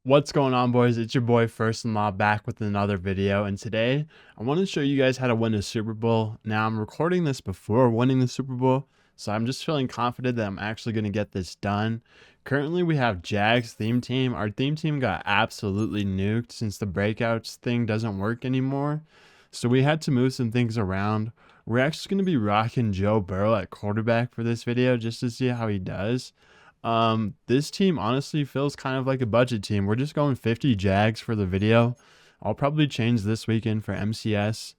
What's going on, boys? It's your boy First in Law back with another video, and today I want to show you guys how to win a Super Bowl. Now, I'm recording this before winning the Super Bowl, so I'm just feeling confident that I'm actually going to get this done. Currently, we have Jags theme team. Our theme team got absolutely nuked since the breakouts thing doesn't work anymore, so we had to move some things around. We're actually going to be rocking Joe Burrow at quarterback for this video just to see how he does. This team honestly feels kind of like a budget team. We're just going 50 Jags for the video. I'll probably change this weekend for MCS.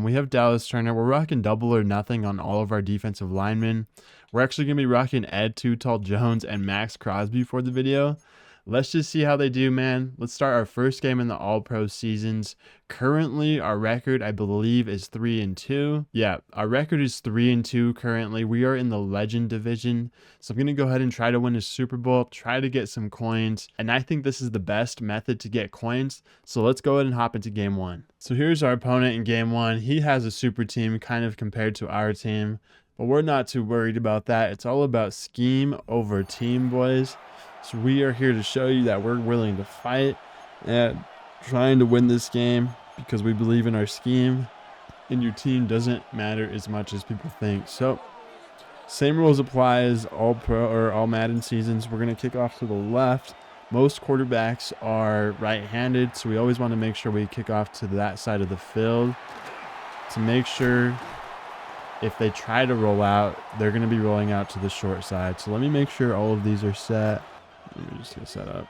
We have Dallas Turner. We're rocking double or nothing on all of our defensive linemen. We're actually going to be rocking Ed Too Tall Jones and Max Crosby for the video. Let's just see how they do, man. Let's start our first game in the All-Pro seasons. Currently, our record, I believe, is 3-2. Yeah, our record is 3-2 currently. We are in the Legend division. So I'm going to go ahead and try to win a Super Bowl, try to get some coins. And I think this is the best method to get coins. So let's go ahead and hop into game one. So here's our opponent in game one. He has a super team kind of compared to our team, but we're not too worried about that. It's all about scheme over team, boys. So we are here to show you that we're willing to fight and trying to win this game because we believe in our scheme, and your team doesn't matter as much as people think. So same rules apply as all pro or all Madden seasons. We're going to kick off to the left. Most quarterbacks are right-handed, so we always want to make sure we kick off to that side of the field to make sure if they try to roll out, they're going to be rolling out to the short side. So let me make sure all of these are set. Let me just get set up.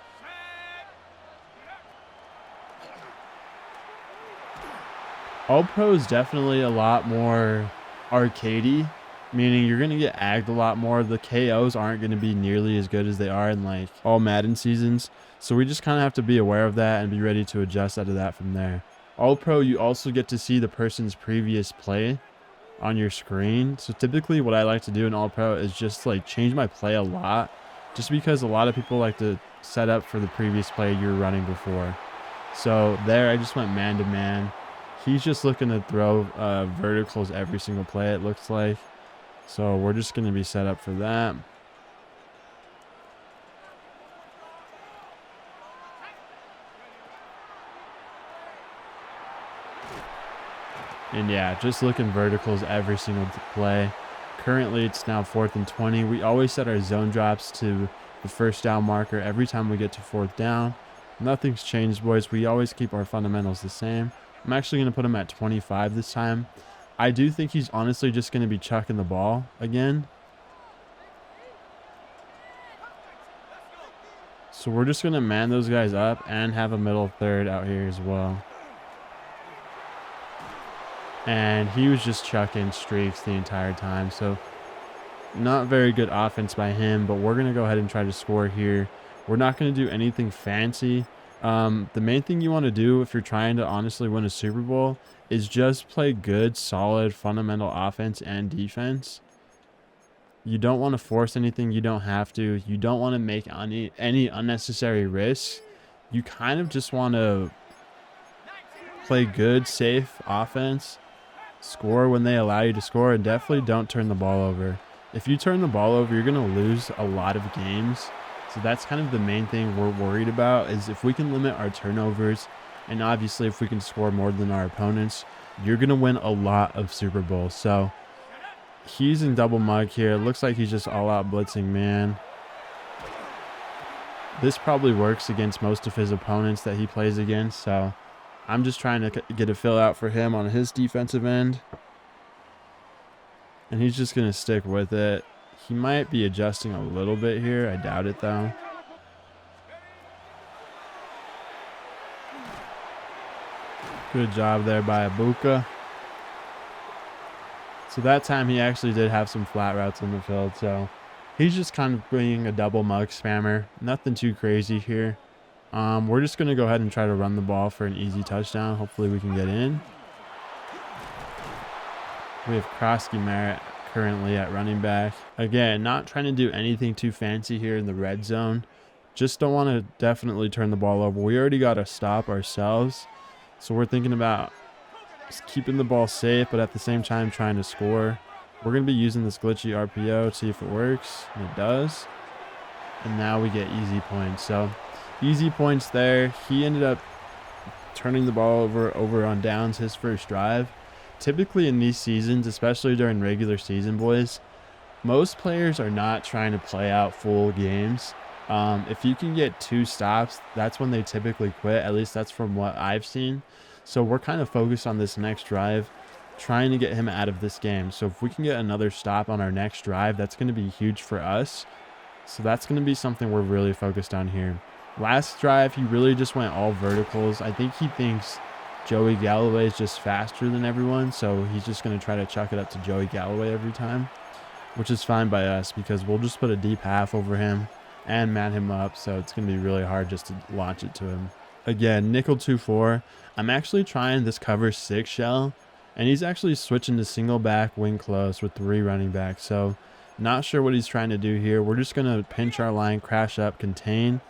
All Pro is definitely a lot more arcadey, meaning you're going to get agged a lot more. The KOs aren't going to be nearly as good as they are in like all Madden seasons. So we just kind of have to be aware of that and be ready to adjust out of that from there. All Pro, you also get to see the person's previous play on your screen. So typically what I like to do in All Pro is just like change my play a lot, just because a lot of people like to set up for the previous play you're running before. So there, I just went man to man. He's just looking to throw verticals every single play, it looks like. So we're just going to be set up for that. And yeah, just looking verticals every single play. Currently, it's now 4th and 20. We always set our zone drops to the first down marker every time we get to 4th down. Nothing's changed, boys. We always keep our fundamentals the same. I'm actually going to put him at 25 this time. I do think he's honestly just going to be chucking the ball again. So we're just going to man those guys up and have a middle third out here as well. And he was just chucking streaks the entire time. So not very good offense by him, but we're going to go ahead and try to score here. We're not going to do anything fancy. The main thing you want to do if you're trying to honestly win a Super Bowl is just play good, solid, fundamental offense and defense. You don't want to force anything you don't have to. You don't want to make any unnecessary risks. You kind of just want to play good, safe offense, score when they allow you to score, and definitely don't turn the ball over. If you turn the ball over, you're going to lose a lot of games. So that's kind of the main thing we're worried about, is if we can limit our turnovers, and obviously if we can score more than our opponents, you're going to win a lot of Super Bowls. So he's in double mug here. It looks like he's just all out blitzing, man. This probably works against most of his opponents that he plays against, so I'm just trying to get a fill out for him on his defensive end. And he's just going to stick with it. He might be adjusting a little bit here. I doubt it, though. Good job there by Ibuka. So that time he actually did have some flat routes in the field. So he's just kind of being a double mug spammer. Nothing too crazy here. We're just going to go ahead and try to run the ball for an easy touchdown. Hopefully we can get in. We have Krosky Merritt currently at running back. Again, not trying to do anything too fancy here in the red zone. Just don't want to definitely turn the ball over. We already got a stop ourselves. So we're thinking about just keeping the ball safe, but at the same time trying to score. We're going to be using this glitchy RPO to see if it works. And it does. And now we get easy points. So Easy points there. He ended up turning the ball over on downs his first drive. Typically in these seasons, especially during regular season, boys, most players are not trying to play out full games. If you can get 2 stops, that's when they typically quit. At least that's from what I've seen. So we're kind of focused on this next drive, trying to get him out of this game. So if we can get another stop on our next drive, that's going to be huge for us. So that's going to be something we're really focused on here. Last drive, he really just went all verticals. I think he thinks Joey Galloway is just faster than everyone, so he's just going to try to chuck it up to Joey Galloway every time, which is fine by us because we'll just put a deep half over him and man him up, so it's going to be really hard just to launch it to him. Again, nickel 2-4. I'm actually trying this cover 6 shell, and he's actually switching to single back wing close with 3 running backs, so not sure what he's trying to do here. We're just going to pinch our line, crash up, contain.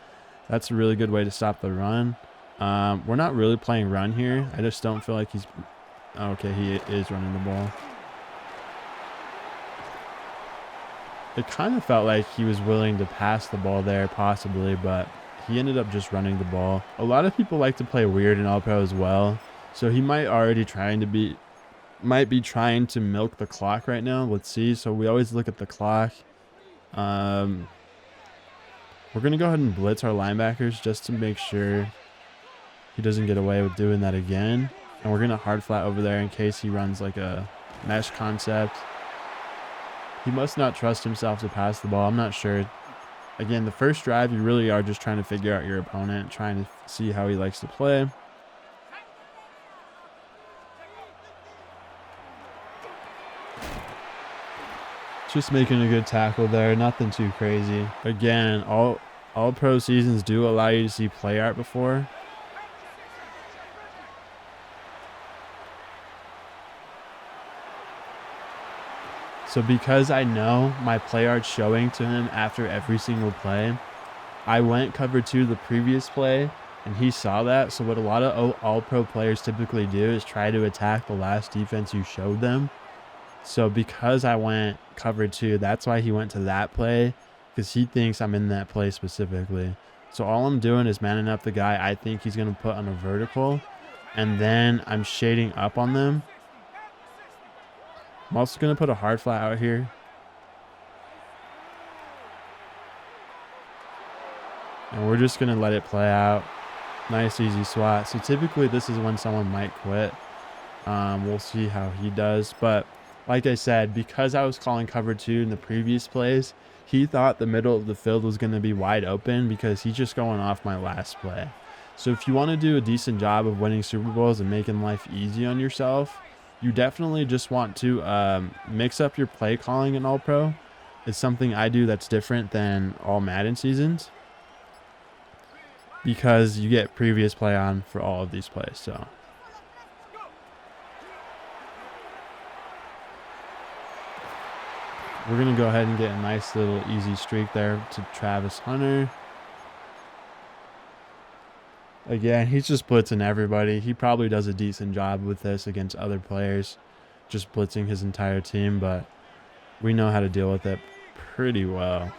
That's a really good way to stop the run. We're not really playing run here. I just don't feel like he's... Okay, he is running the ball. It kind of felt like he was willing to pass the ball there, possibly, but he ended up just running the ball. A lot of people like to play weird in All-Pro as well, so he might be trying to milk the clock right now. Let's see. So we always look at the clock. We're going to go ahead and blitz our linebackers just to make sure he doesn't get away with doing that again. And we're going to hard flat over there in case he runs like a mesh concept. He must not trust himself to pass the ball. I'm not sure. Again, the first drive, you really are just trying to figure out your opponent, trying to see how he likes to play. Just making a good tackle there, nothing too crazy. Again, all pro seasons do allow you to see play art before. So because I know my play art showing to him after every single play, I went cover 2 the previous play and he saw that. So what a lot of all pro players typically do is try to attack the last defense you showed them. So because I went cover 2, that's why he went to that play, because he thinks I'm in that play specifically. So all I'm doing is manning up the guy I think he's going to put on a vertical, and then I'm shading up on them. I'm also going to put a hard flat out here. And we're just going to let it play out. Nice easy swat. So typically this is when someone might quit. We'll see how he does, but like I said, because I was calling cover 2 in the previous plays, he thought the middle of the field was going to be wide open because he's just going off my last play. So if you want to do a decent job of winning Super Bowls and making life easy on yourself, you definitely just want to mix up your play calling in All-Pro. It's something I do that's different than all Madden seasons, because you get previous play on for all of these plays. So we're going to go ahead and get a nice little easy streak there to Travis Hunter. Again, he's just blitzing everybody. He probably does a decent job with this against other players, just blitzing his entire team, but we know how to deal with it pretty well.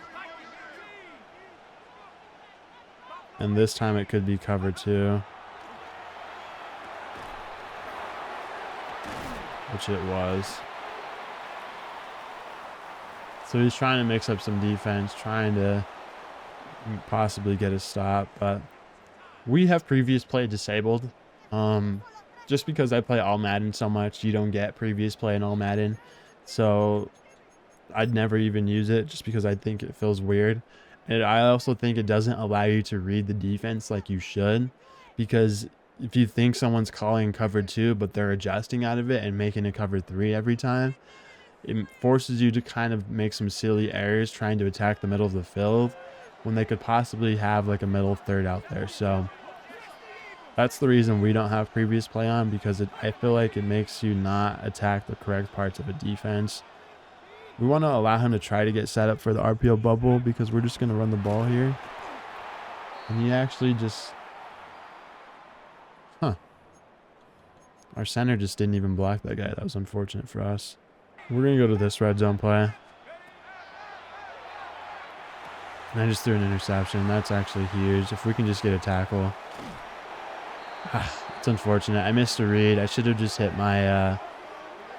And this time it could be cover 2, which it was. So he's trying to mix up some defense, trying to possibly get a stop, but we have previous play disabled. Just because I play all Madden so much, you don't get previous play in all Madden. So I'd never even use it just because I think it feels weird. And I also think it doesn't allow you to read the defense like you should, because if you think someone's calling cover 2, but they're adjusting out of it and making a cover 3 every time, it forces you to kind of make some silly errors trying to attack the middle of the field when they could possibly have like a middle third out there. So that's the reason we don't have previous play on, because I feel like it makes you not attack the correct parts of a defense. We want to allow him to try to get set up for the RPO bubble because we're just going to run the ball here. And he actually just... Our center just didn't even block that guy. That was unfortunate for us. We're going to go to this red zone play. And I just threw an interception. That's actually huge. If we can just get a tackle. It's unfortunate. I missed a read. I should have just hit my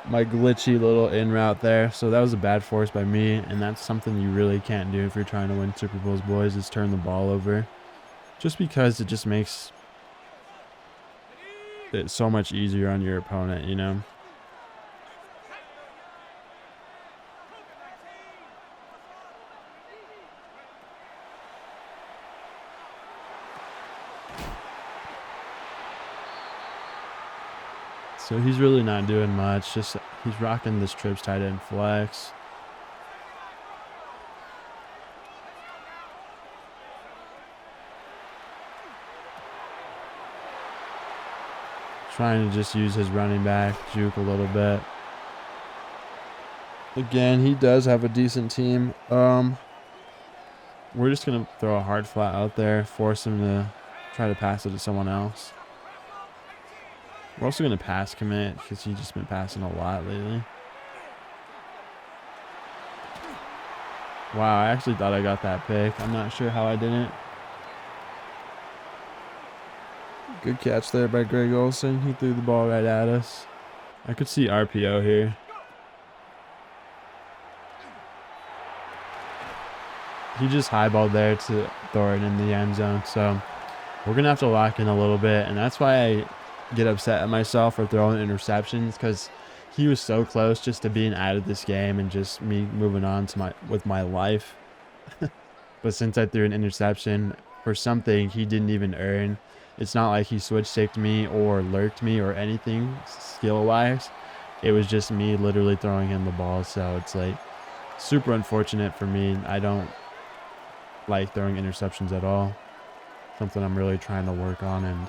my glitchy little in route there. So that was a bad force by me, and that's something you really can't do if you're trying to win Super Bowls, boys, is turn the ball over. Just because it just makes it so much easier on your opponent, you know? So he's really not doing much. Just he's rocking this trips tight end flex. Trying to just use his running back, juke a little bit. Again, he does have a decent team. We're just going to throw a hard flat out there, force him to try to pass it to someone else. We're also going to pass commit because he's just been passing a lot lately. Wow, I actually thought I got that pick. I'm not sure how I didn't. Good catch there by Greg Olsen. He threw the ball right at us. I could see RPO here. He just highballed there to throw it in the end zone. So we're going to have to lock in a little bit. And that's why I get upset at myself for throwing interceptions, because he was so close just to being out of this game and just me moving on to with my life. But since I threw an interception for something he didn't even earn, it's not like he switch sticked me or lurked me or anything skill wise. It was just me literally throwing him the ball. So it's like super unfortunate for me. I don't like throwing interceptions at all. Something I'm really trying to work on, and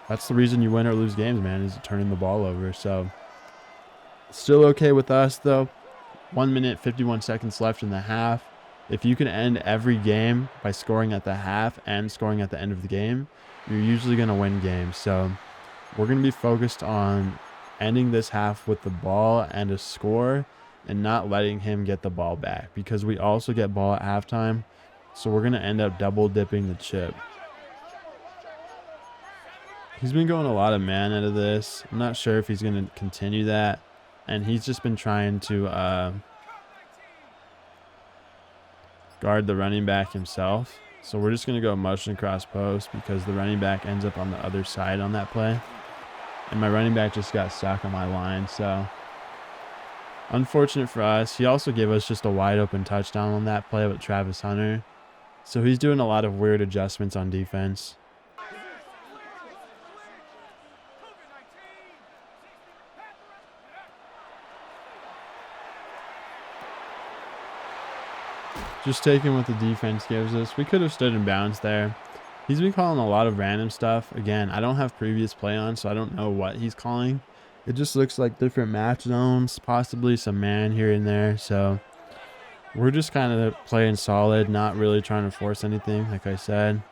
that's the reason you win or lose games, man, is turning the ball over. So still okay with us though. 1 minute 51 seconds left in the half. If you can end every game by scoring at the half and scoring at the end of the game, you're usually going to win games. So we're going to be focused on ending this half with the ball and a score and not letting him get the ball back, because we also get ball at halftime. So we're going to end up double dipping the chip. He's been going a lot of man out of this. I'm not sure if he's going to continue that. And he's just been trying to guard the running back himself. So we're just going to go motion cross post because the running back ends up on the other side on that play. And my running back just got stuck on my line. So unfortunate for us. He also gave us just a wide open touchdown on that play with Travis Hunter. So he's doing a lot of weird adjustments on defense. Just taking what the defense gives us. We could have stood in bounds there. He's been calling a lot of random stuff. Again, I don't have previous play on, so I don't know what he's calling. It just looks like different match zones, possibly some man here and there. So we're just kind of playing solid, not really trying to force anything, like I said.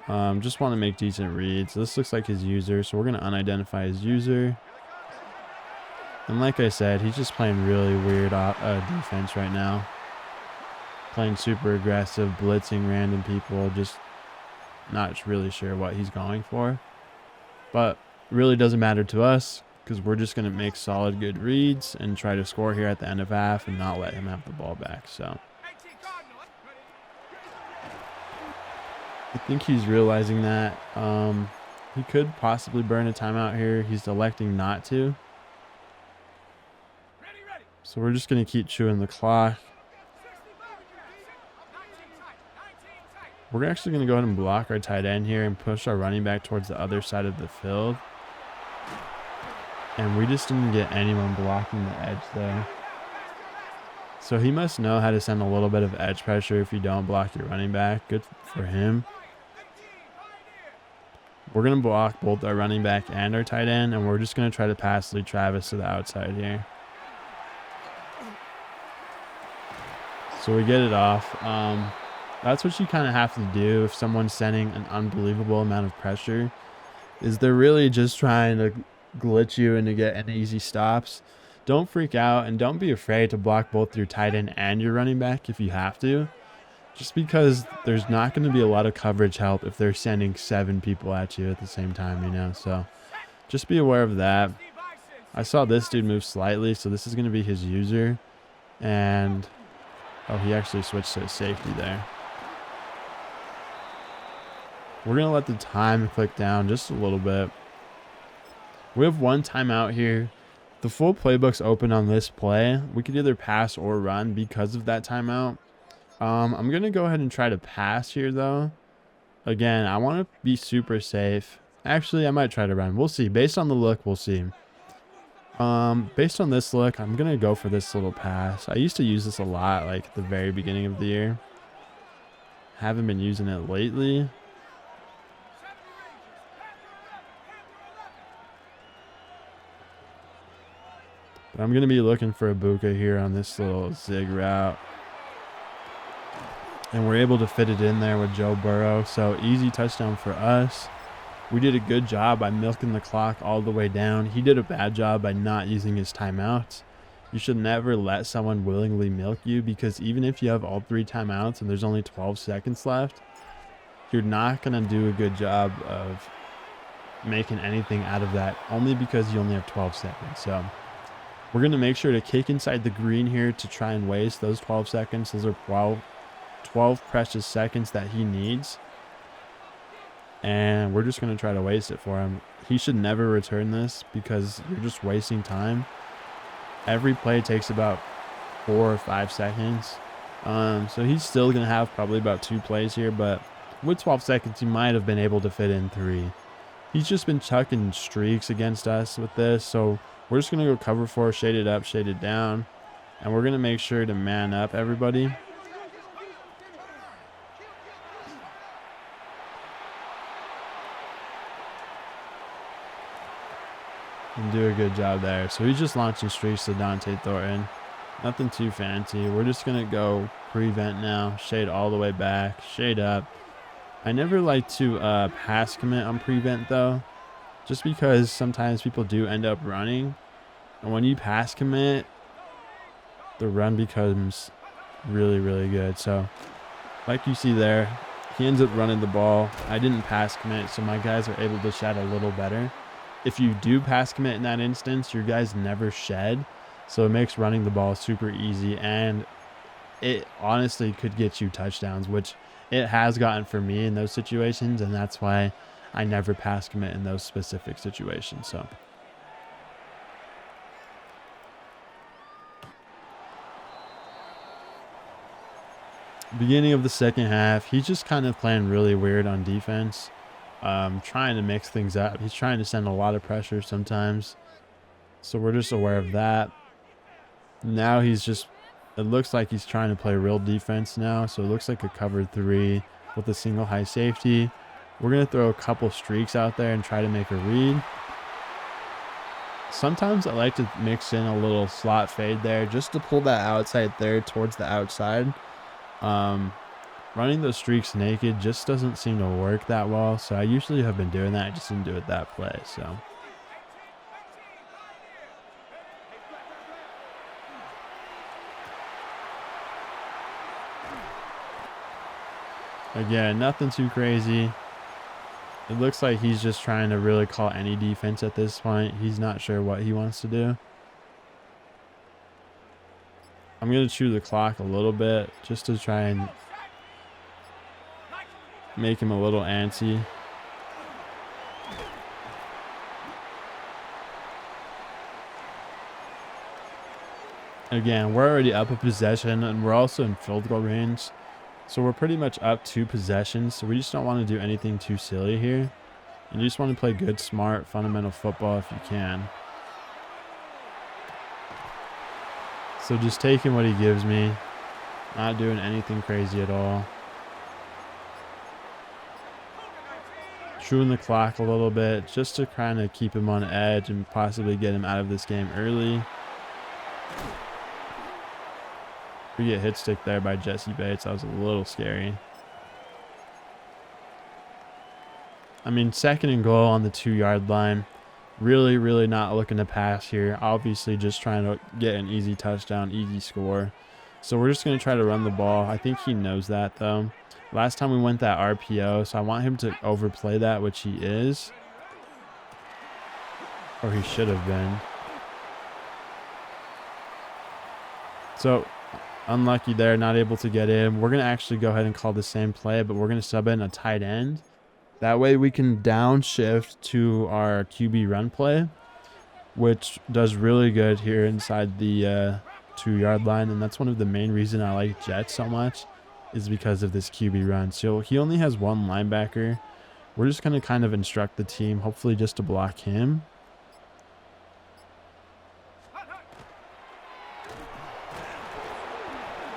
Just want to make decent reads. This looks like his user, so we're going to unidentify his user. And like I said, he's just playing really weird defense right now. Playing super aggressive, blitzing random people, just not really sure what he's going for. But really doesn't matter to us because we're just going to make solid, good reads and try to score here at the end of half and not let him have the ball back. So I think he's realizing that he could possibly burn a timeout here. He's electing not to. So we're just going to keep chewing the clock. We're actually going to go ahead and block our tight end here and push our running back towards the other side of the field. And we just didn't get anyone blocking the edge there. So he must know how to send a little bit of edge pressure if you don't block your running back. Good for him. We're going to block both our running back and our tight end, and we're just going to try to pass Lee Travis to the outside here. So we get it off. That's what you kind of have to do if someone's sending an unbelievable amount of pressure, is they're really just trying to glitch you and to get an easy stops. Don't freak out and don't be afraid to block both your tight end and your running back if you have to. just because there's not going to be a lot of coverage help if they're sending 7 people at you at the same time, you know, so just be aware of that. I saw this dude move slightly, so this is going to be his user, and oh, he actually switched to safety there. We're going to let the time click down just a little bit. We have 1 timeout here. The full playbook's open on this play. We could either pass or run because of that timeout. I'm going to go ahead and try to pass here, though. Again, I want to be super safe. Actually, I might try to run. We'll see. Based on the look, we'll see. Based on this look, I'm going to go for this little pass. I used to use this a lot, like at the very beginning of the year. Haven't been using it lately. But I'm going to be looking for a Buka here on this little zig route. And we're able to fit it in there with Joe Burrow. So easy touchdown for us. We did a good job by milking the clock all the way down. He did a bad job by not using his timeouts. You should never let someone willingly milk you, because even if you have all 3 timeouts and there's only 12 seconds left, you're not going to do a good job of making anything out of that, only because you only have 12 seconds. So we're going to make sure to kick inside the green here to try and waste those 12 seconds. Those are 12 precious seconds that he needs. And we're just going to try to waste it for him. He should never return this because you're just wasting time. Every play takes about 4 or 5 seconds. So he's still going to have probably about 2 plays here. But with 12 seconds, he might have been able to fit in 3. He's just been chucking streaks against us with this. So we're just going to go cover 4, shade it up, shade it down. And we're going to make sure to man up everybody. And do a good job there. So he's just launching streaks to Dante Thornton. Nothing too fancy. We're just going to go prevent now. Shade all the way back. Shade up. I never like to pass commit on prevent, though. Just because sometimes people do end up running. And when you pass commit, the run becomes really, really good. So, like you see there, he ends up running the ball. I didn't pass commit, so my guys are able to shed a little better. If you do pass commit in that instance, your guys never shed. So it makes running the ball super easy. And it honestly could get you touchdowns, which it has gotten for me in those situations. And that's why I never pass commit in those specific situations. So beginning of the second half, he's just kind of playing really weird on defense. Trying to mix things up. He's trying to send a lot of pressure sometimes. So we're just aware of that. Now he's just, it looks like he's trying to play real defense now. So it looks like a cover 3 with a single high safety. We're going to throw a couple streaks out there and try to make a read. Sometimes I like to mix in a little slot fade there just to pull that outside third towards the outside. Running those streaks naked just doesn't seem to work that well. So I usually have been doing that. I just didn't do it that play. So again, nothing too crazy. It looks like he's just trying to really call any defense at this point. He's not sure what he wants to do. I'm going to chew the clock a little bit just to try and make him a little antsy. Again, we're already up a possession and we're also in field goal range. So we're pretty much up 2 possessions. So we just don't want to do anything too silly here. And you just want to play good, smart, fundamental football if you can. So just taking what he gives me. Not doing anything crazy at all. Chewing the clock a little bit just to kind of keep him on edge and possibly get him out of this game early. We get hit stick there by Jesse Bates. That was a little scary. I mean, 2nd and goal on the 2-yard line. Really, really not looking to pass here. Obviously just trying to get an easy touchdown, easy score. So we're just going to try to run the ball. I think he knows that, though. Last time we went that RPO, so I want him to overplay that, which he is. Or he should have been. So, unlucky there, not able to get in. We're going to actually go ahead and call the same play, but we're going to sub in a tight end. That way we can downshift to our QB run play, which does really good here inside the 2-yard line. And that's one of the main reasons I like Jets so much, is because of this QB run. So he only has one linebacker. We're just going to kind of instruct the team, hopefully just to block him.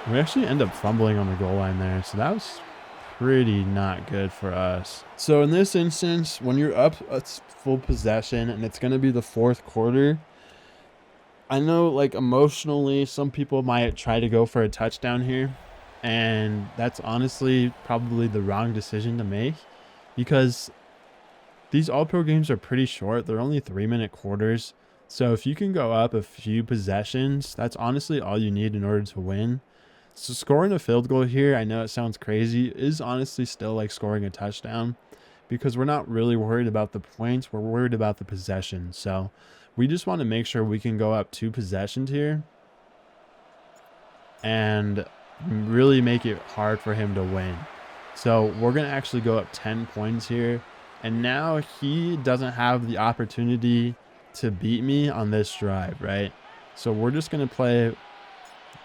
We actually end up fumbling on the goal line there, so that was pretty not good for us. So in this instance, when you're up a full possession and it's going to be the 4th quarter, I know, like, emotionally some people might try to go for a touchdown here, and that's honestly probably the wrong decision to make, because these all-pro games are pretty short. They're only 3-minute quarters, so if you can go up a few possessions, that's honestly all you need in order to win. So scoring a field goal here, I know it sounds crazy, is honestly still like scoring a touchdown, because we're not really worried about the points. We're worried about the possession. So we just want to make sure we can go up 2 possessions here and really make it hard for him to win. So we're going to actually go up 10 points here. And now he doesn't have the opportunity to beat me on this drive, right? So we're just going to play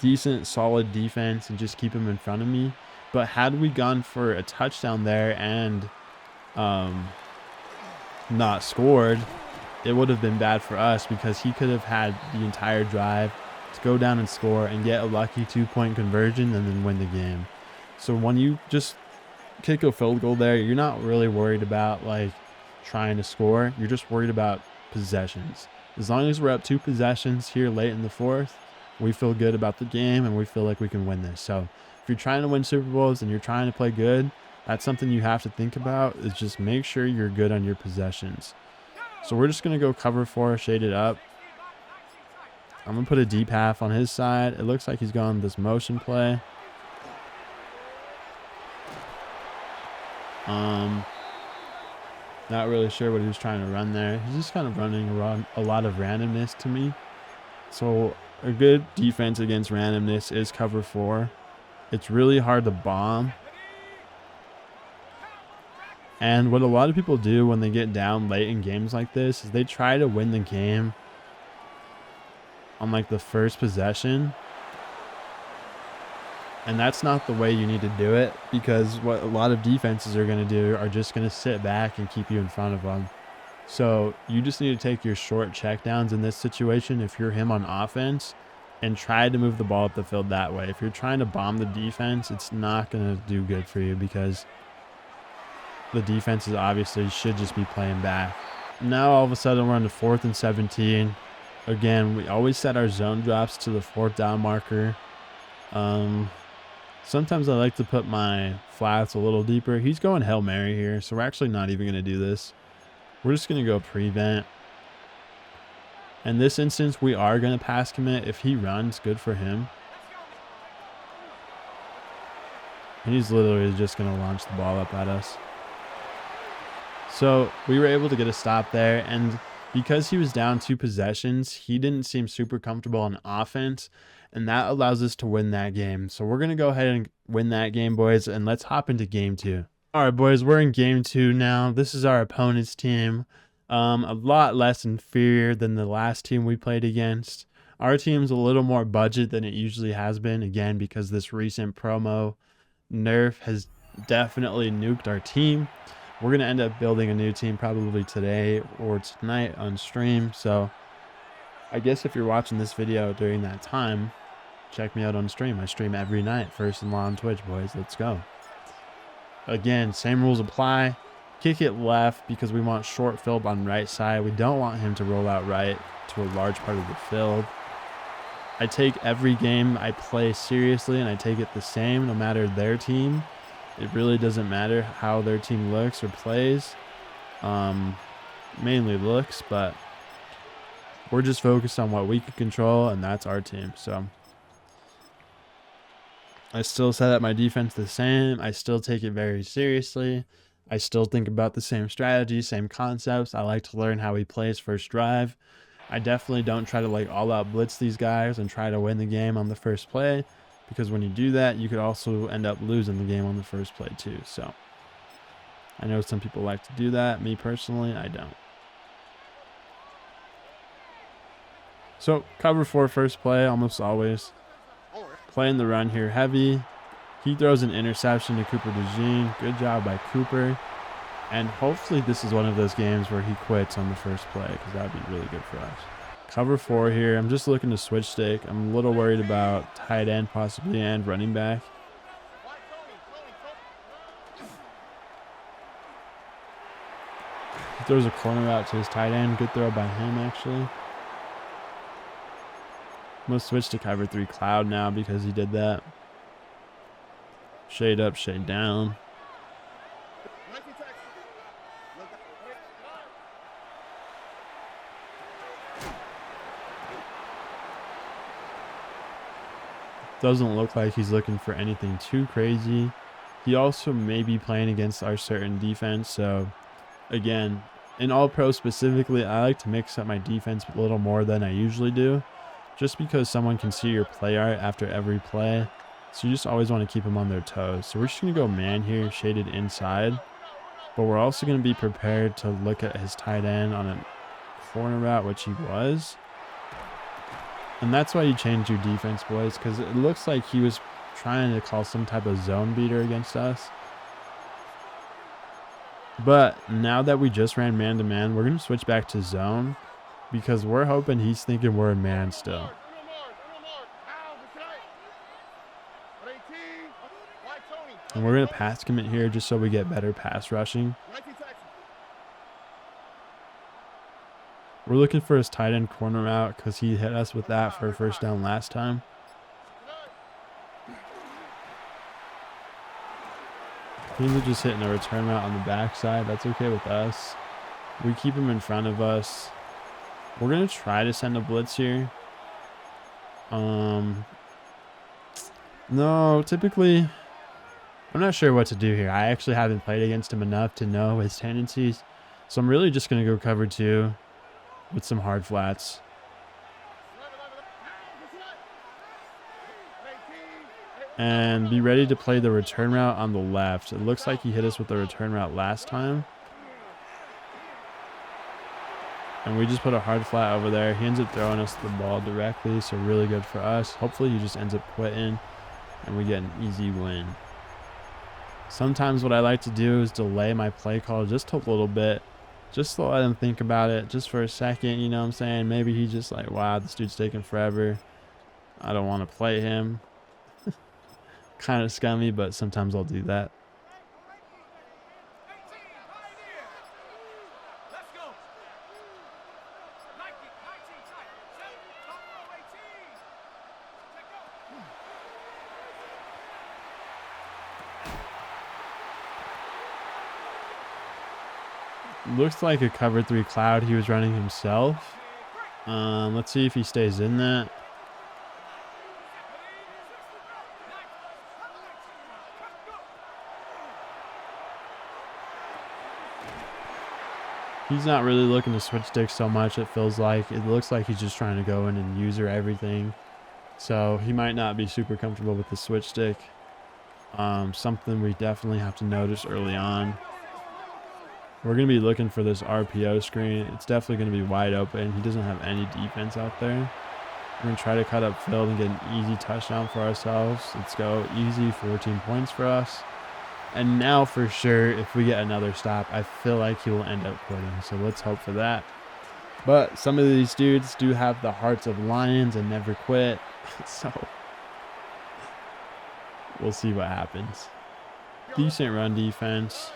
decent, solid defense and just keep him in front of me. But had we gone for a touchdown there and not scored, it would have been bad for us, because he could have had the entire drive to go down and score and get a lucky 2-point conversion and then win the game. So when you just kick a field goal there, you're not really worried about like trying to score. You're just worried about possessions. As long as we're up 2 possessions here late in the 4th, we feel good about the game and we feel like we can win this. So if you're trying to win Super Bowls and you're trying to play good, that's something you have to think about, is just make sure you're good on your possessions. So we're just going to go cover 4, shade it up. I'm going to put a deep half on his side. It looks like he's going this motion play. Not really sure what he was trying to run there. He's just kind of running around a lot of randomness to me. So a good defense against randomness is cover 4. It's really hard to bomb. And what a lot of people do when they get down late in games like this is they try to win the game on like the first possession. And that's not the way you need to do it, because what a lot of defenses are going to do are just going to sit back and keep you in front of them. So you just need to take your short checkdowns in this situation if you're him on offense, and try to move the ball up the field that way. If you're trying to bomb the defense, it's not going to do good for you, because the defenses obviously should just be playing back. Now all of a sudden we're on the 4th and 17. Again, we always set our zone drops to the 4th down marker. Sometimes I like to put my flats a little deeper. He's going Hail Mary here, so we're actually not even going to do this. We're just going to go prevent. In this instance, we are going to pass commit. If he runs, good for him. And he's literally just going to launch the ball up at us. So we were able to get a stop there. And because he was down 2 possessions, he didn't seem super comfortable on offense. And that allows us to win that game. So we're going to go ahead and win that game, boys. And let's hop into game 2. All right, boys, we're in game 2 now. This is our opponent's team. A lot less inferior than the last team we played against. Our team's a little more budget than it usually has been, again, because this recent promo nerf has definitely nuked our team. We're going to end up building a new team probably today or tonight on stream. So I guess if you're watching this video during that time, check me out on stream. I stream every night, First and Law on Twitch, boys. Let's go. Again, same rules apply. Kick it left because we want short Philip on right side. We don't want him to roll out right to a large part of the field. I take every game I play seriously, and I take it the same no matter their team. It really doesn't matter how their team looks or plays. Mainly looks, but we're just focused on what we can control, and that's our team. So I still set up my defense the same. I still take it very seriously. I still think about the same strategies, same concepts. I like to learn how he plays first drive. I definitely don't try to like all out blitz these guys and try to win the game on the first play, because when you do that, you could also end up losing the game on the first play too. So I know some people like to do that. Me personally, I don't. So cover 4 first play almost always. Playing the run here heavy. He throws an interception to Cooper DeJean. Good job by Cooper. And hopefully this is one of those games where he quits on the first play, because that would be really good for us. Cover 4 here. I'm just looking to switch stick. I'm a little worried about tight end possibly and running back. He throws a corner out to his tight end. Good throw by him, actually. I'm going to switch to cover 3 cloud now because he did that. Shade up, shade down. Doesn't look like he's looking for anything too crazy. He also may be playing against our certain defense. So again, in all pro specifically, I like to mix up my defense a little more than I usually do, just because someone can see your play art after every play. So you just always want to keep them on their toes. So we're just going to go man here, shaded inside. But we're also going to be prepared to look at his tight end on a corner route, which he was. And that's why you change your defense, boys, because it looks like he was trying to call some type of zone beater against us. But now that we just ran man-to-man, we're going to switch back to zone, because we're hoping he's thinking we're in man still. And we're going to pass commit here just so we get better pass rushing. We're looking for his tight end corner out because he hit us with that for a first down last time. He ended up just hitting a return route on the backside. That's okay with us. We keep him in front of us. We're going to try to send a blitz here. No, typically, I'm not sure what to do here. I actually haven't played against him enough to know his tendencies. So I'm really just going to go cover 2 with some hard flats. And be ready to play the return route on the left. It looks like he hit us with the return route last time. And we just put a hard flat over there. He ends up throwing us the ball directly, so really good for us. Hopefully he just ends up quitting and we get an easy win. Sometimes what I like to do is delay my play call just a little bit, just to let him think about it just for a second, you know what I'm saying? Maybe he's just like, wow, this dude's taking forever. I don't want to play him. Kind of scummy, but sometimes I'll do that. Looks like a cover 3 cloud he was running himself. Let's see if he stays in that. He's not really looking to switch sticks so much, it feels like. It looks like he's just trying to go in and user everything. So he might not be super comfortable with the switch stick. Something we definitely have to notice early on. We're going to be looking for this RPO screen. It's definitely going to be wide open. He doesn't have any defense out there. We're going to try to cut up field and get an easy touchdown for ourselves. Let's go. Easy 14 points for us. And now for sure, if we get another stop, I feel like he will end up quitting. So let's hope for that. But some of these dudes do have the hearts of lions and never quit. So we'll see what happens. Decent run defense.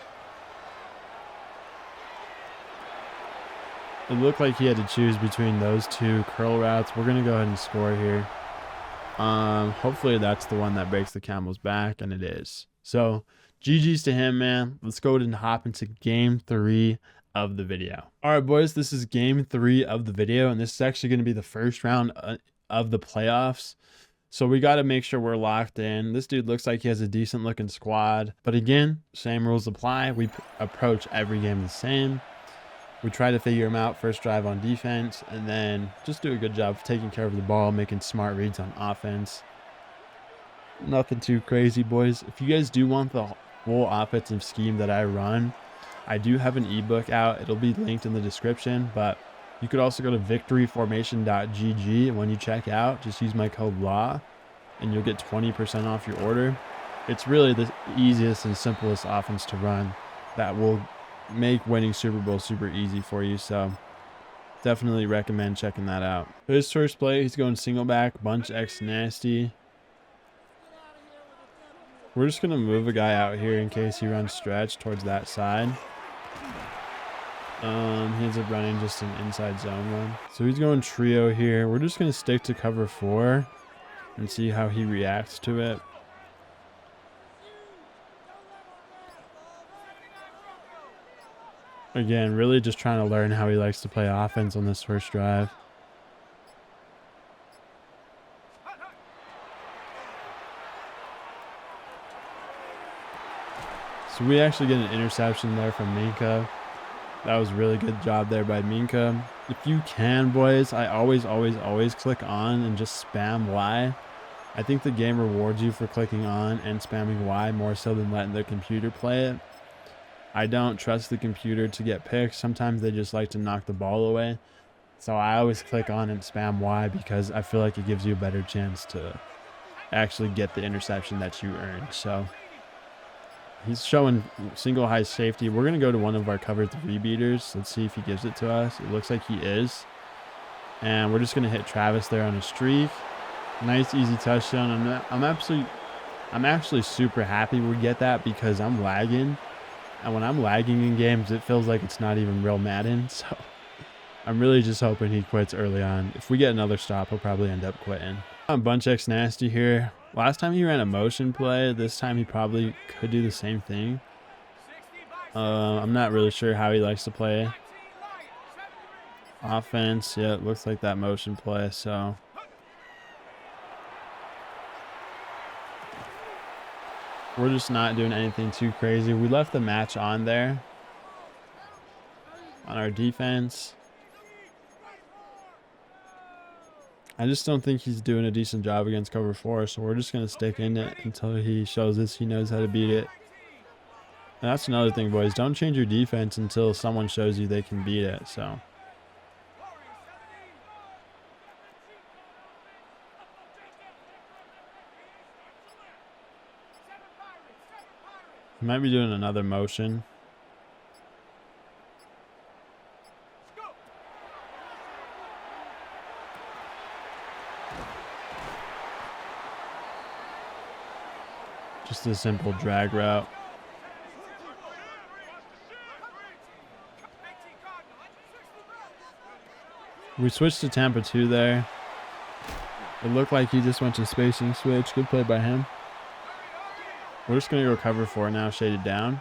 It looked like he had to choose between those 2 curl routes. We're going to go ahead and score here. Hopefully that's the one that breaks the camel's back, and it is. So GG's to him, man. Let's go ahead and hop into game 3 of the video. All right, boys, this is game 3 of the video, and this is actually going to be the first round of the playoffs. So we got to make sure we're locked in. This dude looks like he has a decent looking squad. But again, same rules apply. We approach every game the same. We try to figure him out first drive on defense, and then just do a good job of taking care of the ball, making smart reads on offense. Nothing too crazy, boys. If you guys do want the full offensive scheme that I run, I do have an ebook out. It'll be linked in the description, but you could also go to victoryformation.gg, and when you check out, just use my code LAW and you'll get 20% off your order. It's really the easiest and simplest offense to run that will make winning Super Bowl super easy for you. So definitely recommend checking that out. His first play, he's going single back, bunch X nasty. We're just going to move a guy out here in case he runs stretch towards that side. He ends up running just an inside zone run. So he's going trio here. We're just going to stick to cover 4 and see how he reacts to it. Again, really just trying to learn how he likes to play offense on this first drive. So we actually get an interception there from Minka. That was a really good job there by Minka. If you can, boys, I always click on and just spam Y. I think the game rewards you for clicking on and spamming Y more so than letting the computer play it. I don't trust the computer to get picks. Sometimes they just like to knock the ball away. So I always click on and spam Y because I feel like it gives you a better chance to actually get the interception that you earned. So he's showing single high safety. We're going to go to one of our cover 3 beaters. Let's see if he gives it to us. It looks like he is. And we're just going to hit Travis there on a streak. Nice, easy touchdown. I'm actually super happy we get that because I'm lagging. And when I'm lagging in games, it feels like it's not even real Madden. So I'm really just hoping he quits early on. If we get another stop, he'll probably end up quitting. I'm bunch X nasty here. Last time he ran a motion play. This time he probably could do the same thing. I'm not really sure how he likes to play offense. Yeah, it looks like that motion play. So we're just not doing anything too crazy. We left the match on there on our defense. I just don't think he's doing a decent job against cover 4, so we're just going to stick in it until he shows us he knows how to beat it. And that's another thing, boys. Don't change your defense until someone shows you they can beat it. So he might be doing another motion. Just a simple drag route. We switched to Tampa 2 there. It looked like he just went to spacing switch. Good play by him. We're just going to go cover 4 now, shaded down.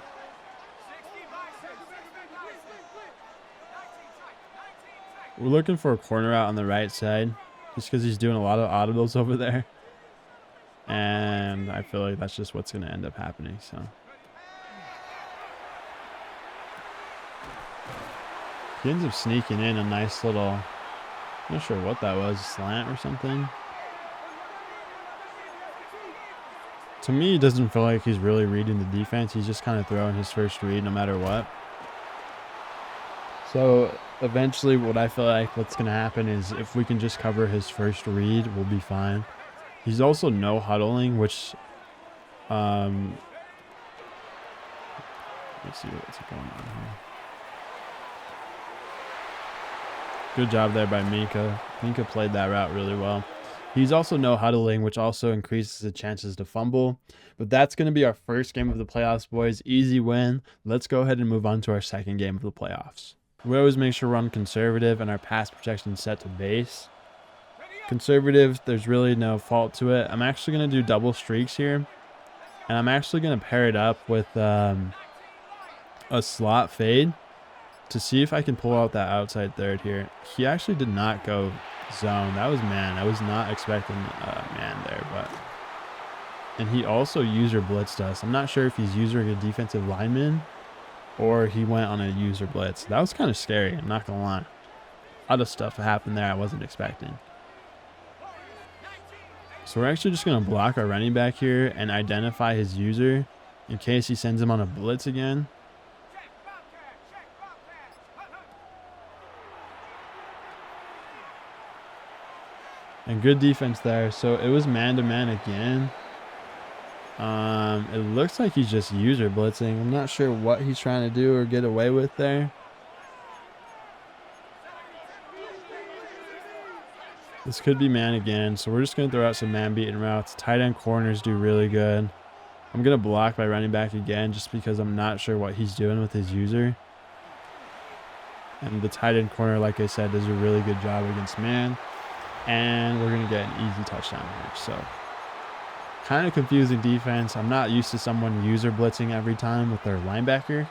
We're looking for a corner out on the right side just because he's doing a lot of audibles over there. And I feel like that's just what's going to end up happening. So he ends up sneaking in a nice little, I'm not sure what that was, slant or something. To me, it doesn't feel like he's really reading the defense. He's just kind of throwing his first read no matter what. So eventually what I feel like what's going to happen is if we can just cover his first read, we'll be fine. He's also no huddling, which let's see what's going on here. Good job there by Minka. Minka played that route really well. He's also no huddling, which also increases the chances to fumble. But that's going to be our first game of the playoffs, boys. Easy win. Let's go ahead and move on to our second game of the playoffs. We always make sure we're on conservative and our pass protection set to base. Conservative, there's really no fault to it. I'm actually going to do double streaks here. And I'm actually going to pair it up with a slot fade to see if I can pull out that outside third here. He actually did not go zone. That was man. I was not expecting man there, but. And he also user blitzed us. I'm not sure if he's using a defensive lineman or he went on a user blitz. That was kind of scary. I'm not going to lie. A lot of stuff happened there I wasn't expecting. So we're actually just going to block our running back here and identify his user in case he sends him on a blitz again. And good defense there. So it was man-to-man again. It looks like he's just user blitzing. I'm not sure what he's trying to do or get away with there. This could be man again, so we're just going to throw out some man-beaten routes. Tight end corners do really good. I'm going to block my running back again just because I'm not sure what he's doing with his user. And the tight end corner, like I said, does a really good job against man. And we're going to get an easy touchdown here. So, kind of confusing defense. I'm not used to someone user blitzing every time with their linebacker.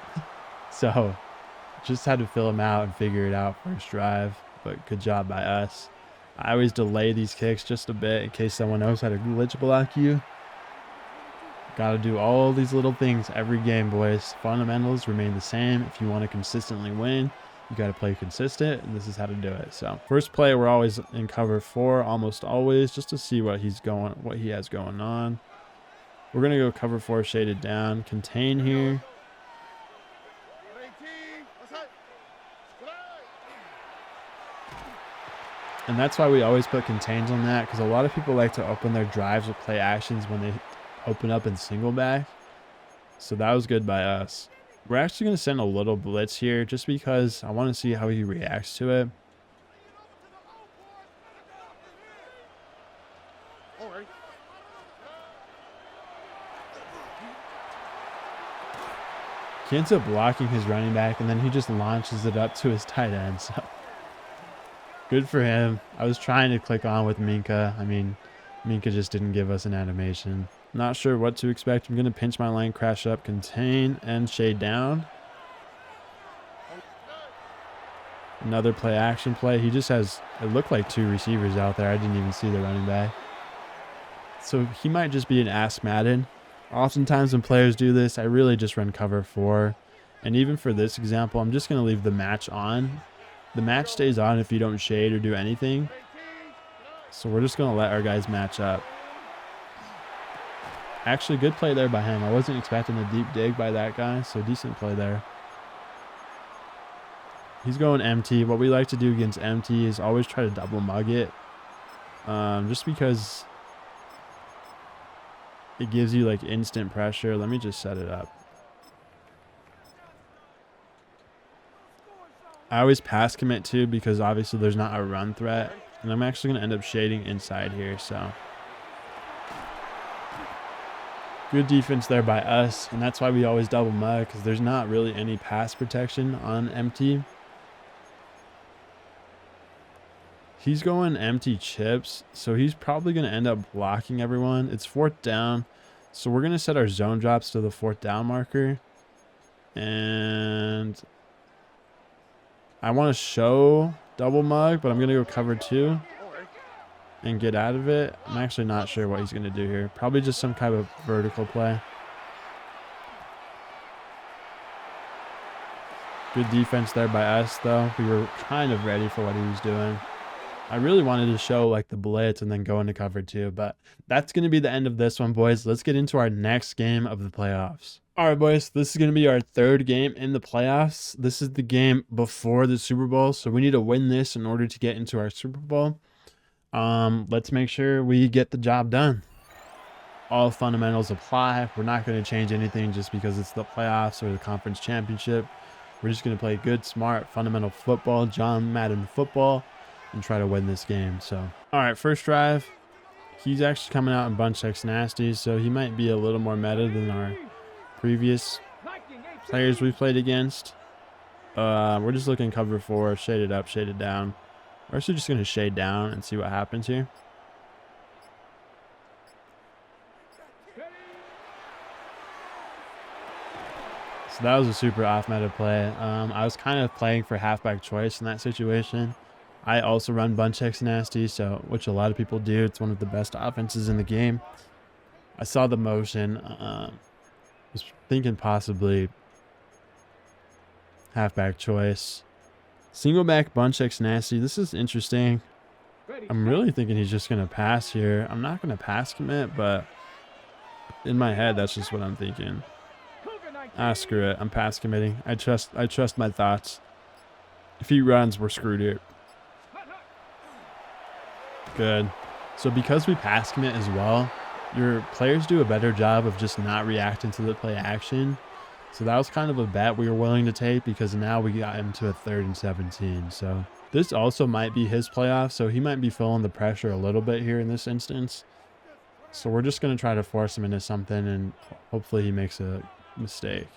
So, just had to fill him out and figure it out first drive. But good job by us. I always delay these kicks just a bit in case someone else had a glitch block you. Got to do all these little things every game, boys. Fundamentals remain the same. If you want to consistently win, you got to play consistent, and this is how to do it. So first play, we're always in cover 4, almost always, just to see what he has going on. We're gonna go cover 4 shaded down, contain here. And that's why we always put contains on that, because a lot of people like to open their drives with play actions when they open up in single back. So that was good by us. We're actually going to send a little blitz here just because I want to see how he reacts to it. He ends up blocking his running back, and then he just launches it up to his tight end. So good for him. I was trying to click on with Minka. I mean, Minka just didn't give us an animation. Not sure what to expect. I'm going to pinch my line, crash up, contain, and shade down. Another play action play. He just has, it looked like 2 receivers out there. I didn't even see the running back. So he might just be an ass Madden. Oftentimes when players do this, I really just run cover 4. And even for this example, I'm just going to leave the match on. The match stays on if you don't shade or do anything. So we're just going to let our guys match up. Actually, good play there by him. I wasn't expecting a deep dig by that guy, so decent play there. He's going empty. What we like to do against empty is always try to double mug it. Just because it gives you like instant pressure. Let me just set it up. I always pass commit too because obviously there's not a run threat. And I'm actually going to end up shading inside here, so. Good defense there by us, and that's why we always double mug, because there's not really any pass protection on empty. He's going empty chips, so he's probably going to end up blocking everyone. It's 4th down, so we're going to set our zone drops to the 4th down marker. And I want to show double mug, but I'm going to go cover 2 and get out of it. I'm actually not sure what he's going to do here. Probably just some kind of vertical play. Good defense there by us, though. We were kind of ready for what he was doing. I really wanted to show like the blitz and then go into cover 2, but that's going to be the end of this one, boys. Let's get into our next game of the playoffs. All right, boys, this is going to be our 3rd game in the playoffs. This is the game before the Super Bowl, so we need to win this in order to get into our Super Bowl. Let's make sure we get the job done. All fundamentals apply. We're not going to change anything just because it's the playoffs or the conference championship. We're just going to play good, smart, fundamental football, John Madden football, and try to win this game. So, all right, first drive. He's actually coming out in bunch X nasty, so he might be a little more meta than our previous players we played against. We're just looking cover 4, shaded up, shaded down. We're actually just going to shade down and see what happens here. So that was a super off meta play. I was kind of playing for halfback choice in that situation. I also run bunch X nasty, so which a lot of people do. It's one of the best offenses in the game. I saw the motion. Was thinking possibly halfback choice. Single back bunch X nasty. This is interesting. I'm really thinking he's just going to pass here. I'm not going to pass commit, but in my head, that's just what I'm thinking. Ah, screw it. I'm pass committing. I trust my thoughts. If he runs, we're screwed here. Good. So because we pass commit as well, your players do a better job of just not reacting to the play action. So that was kind of a bet we were willing to take because now we got him to a 3rd and 17. So this also might be his playoff. So he might be feeling the pressure a little bit here in this instance. So we're just going to try to force him into something and hopefully he makes a mistake.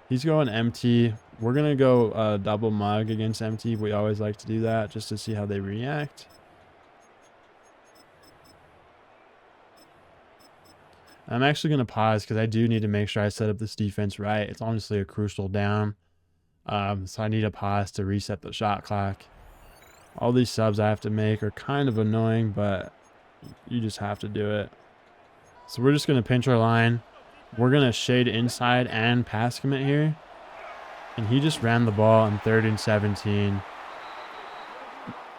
He's going empty. We're going to go double mug against empty. We always like to do that just to see how they react. I'm actually going to pause because I do need to make sure I set up this defense right. It's honestly a crucial down. So I need a pause to reset the shot clock. All these subs I have to make are kind of annoying, but you just have to do it. So we're just going to pinch our line. We're going to shade inside and pass commit here. And he just ran the ball on 3rd and 17.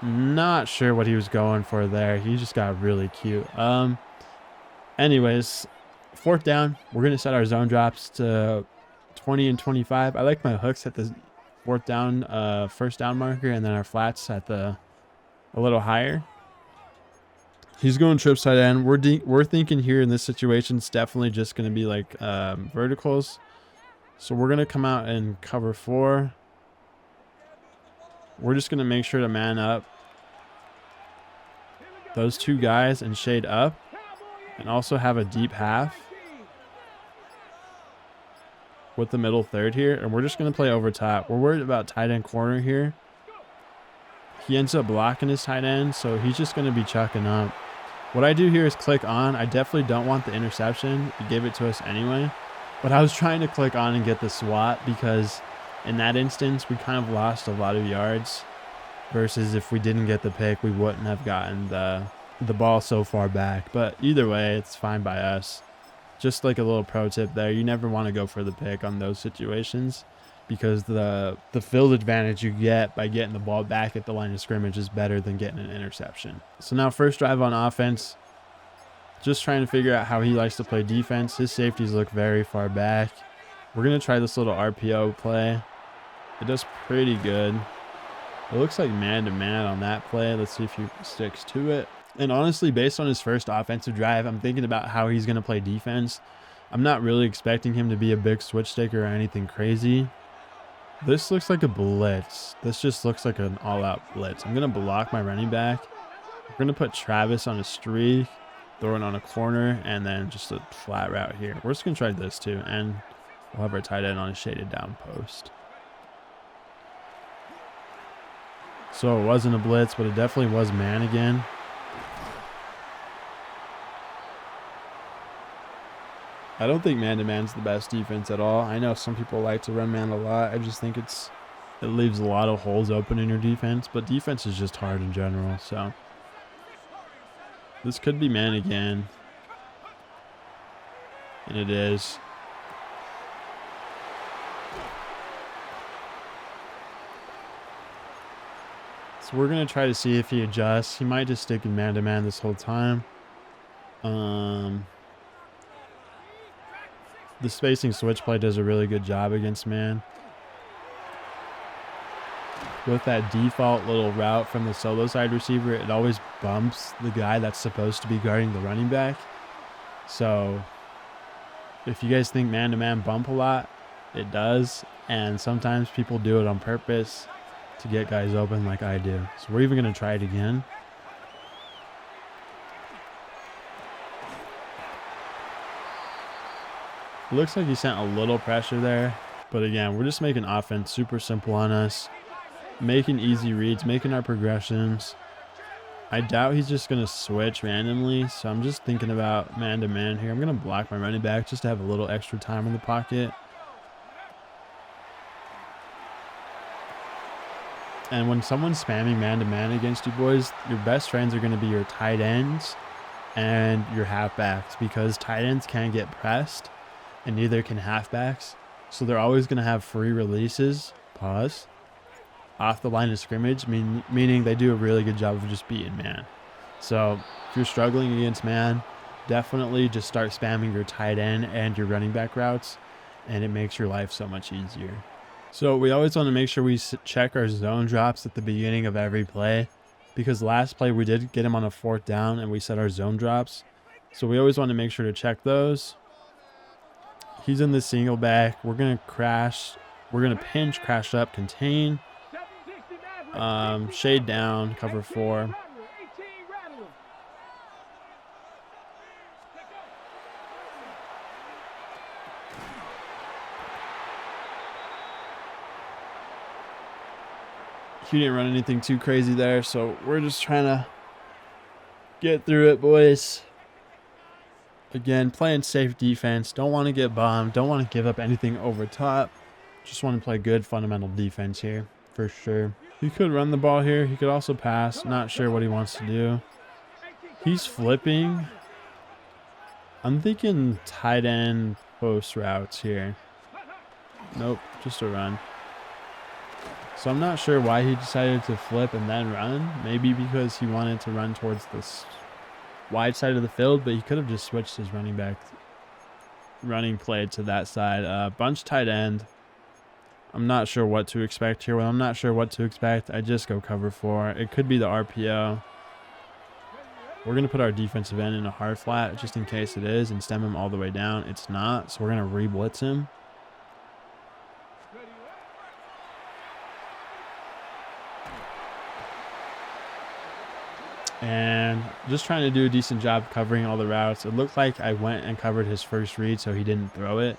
Not sure what he was going for there. He just got really cute. Anyways, 4th down. We're going to set our zone drops to 20 and 25. I like my hooks at the 4th down, 1st down marker, and then our flats at a little higher. He's going trip side end. We're thinking here in this situation, it's definitely just going to be like verticals. So we're going to come out and cover 4. We're just going to make sure to man up those 2 guys and shade up. And also have a deep half with the middle 3rd here. And we're just going to play over top. We're worried about tight end corner here. He ends up blocking his tight end, so he's just going to be chucking up. What I do here is click on. I definitely don't want the interception. He gave it to us anyway. But I was trying to click on and get the swat because in that instance, we kind of lost a lot of yards. Versus if we didn't get the pick, we wouldn't have gotten the ball so far back. But either way, it's fine by us. Just like a little pro tip there, you never want to go for the pick on those situations because the field advantage you get by getting the ball back at the line of scrimmage is better than getting an interception. So now first drive on offense, just trying to figure out how he likes to play defense. His safeties look very far back. We're going to try this little RPO play. It does pretty good. It looks like man-to-man on that play. Let's see if he sticks to it. And honestly, based on his first offensive drive, I'm thinking about how he's going to play defense. I'm not really expecting him to be a big switch sticker or anything crazy. This looks like a blitz. This just looks like an all-out blitz. I'm going to block my running back. We're going to put Travis on a streak, throw it on a corner, and then just a flat route here. We're just going to try this too, and we'll have our tight end on a shaded down post. So it wasn't a blitz, but it definitely was man again. I don't think man-to-man's the best defense at all. I know some people like to run man a lot. I just think it leaves a lot of holes open in your defense, but defense is just hard in general. So this could be man again, and it is. So we're going to try to see if he adjusts. He might just stick in man-to-man this whole time. The spacing switch play does a really good job against man. With that default little route from the solo side receiver, it always bumps the guy that's supposed to be guarding the running back. So if you guys think man-to-man bump a lot, it does. And sometimes people do it on purpose to get guys open like I do. So we're even going to try it again. It looks like he sent a little pressure there. But again, we're just making offense super simple on us. Making easy reads, making our progressions. I doubt he's just going to switch randomly. So I'm just thinking about man-to-man here. I'm going to block my running back just to have a little extra time in the pocket. And when someone's spamming man-to-man against you boys, your best friends are going to be your tight ends and your halfbacks, because tight ends can't get pressed and neither can halfbacks. So they're always going to have free releases, pause, off the line of scrimmage, meaning they do a really good job of just beating man. So if you're struggling against man, definitely just start spamming your tight end and your running back routes, and it makes your life so much easier. So we always want to make sure we check our zone drops at the beginning of every play, because last play we did get him on a 4th down and we set our zone drops. So we always want to make sure to check those. He's in the single back. We're going to crash. We're going to pinch, crash up, contain, shade down, cover 4. He didn't run anything too crazy there, so we're just trying to get through it, boys. Again, playing safe defense. Don't want to get bombed. Don't want to give up anything over top. Just want to play good fundamental defense here, for sure. He could run the ball here. He could also pass. Not sure what he wants to do. He's flipping. I'm thinking tight end post routes here. Nope, just a run. So I'm not sure why he decided to flip and then run. Maybe because he wanted to run towards this wide side of the field, but he could have just switched his running play to that side. Bunch tight end. I'm not sure what to expect here. When I'm not sure what to expect, I just go cover 4. It could be the RPO. We're going to put our defensive end in a hard flat just in case it is and stem him all the way down. It's not, so we're going to re-blitz him. And just trying to do a decent job covering all the routes. It looked like I went and covered his first read, so he didn't throw it.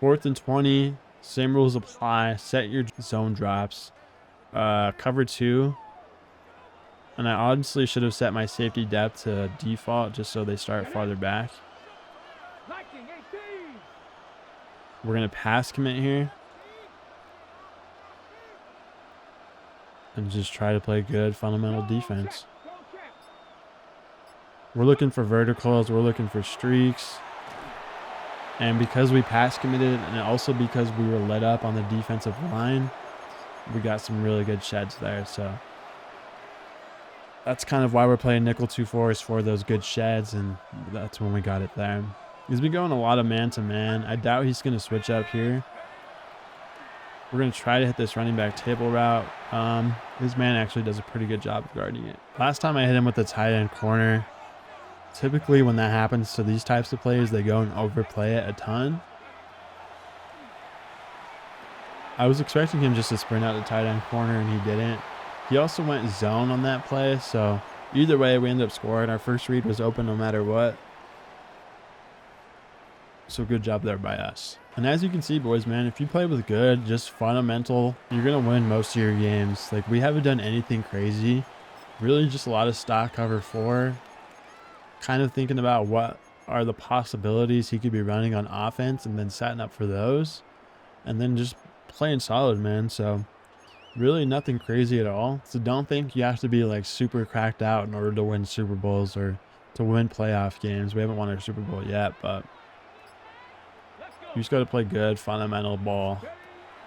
4th and 20. Same rules apply. Set your zone drops. Cover 2. And I honestly should have set my safety depth to default just so they start farther back. We're going to pass commit here. And just try to play good fundamental defense. We're looking for verticals. We're looking for streaks. And because we pass committed, and also because we were let up on the defensive line, we got some really good sheds there. So that's kind of why we're playing nickel 2-4, is for those good sheds, and that's when we got it there. He's been going a lot of man-to-man. I doubt he's going to switch up here. We're going to try to hit this running back table route. His man actually does a pretty good job of guarding it. Last time I hit him with the tight end corner. Typically when that happens to these types of plays, they go and overplay it a ton. I was expecting him just to sprint out the tight end corner, and he didn't. He also went zone on that play, so either way we ended up scoring. Our first read was open no matter what. So good job there by us. And as you can see, boys, man, if you play with good, just fundamental, you're going to win most of your games. Like, we haven't done anything crazy. Really just a lot of stock cover 4. Kind of thinking about what are the possibilities he could be running on offense and then setting up for those. And then just playing solid, man. So really nothing crazy at all. So don't think you have to be like super cracked out in order to win Super Bowls or to win playoff games. We haven't won our Super Bowl yet, but you just got to play good fundamental ball.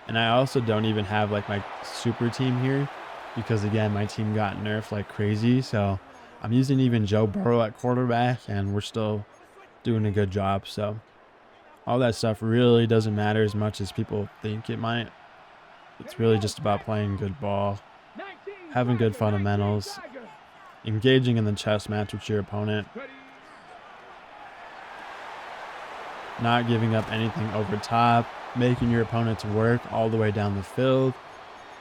And I also don't even have like my super team here because, again, my team got nerfed like crazy. So I'm using even Joe Burrow at quarterback, and we're still doing a good job. So all that stuff really doesn't matter as much as people think it might. It's really just about playing good ball, having good fundamentals, engaging in the chess match with your opponent, not giving up anything over top, making your opponents work all the way down the field,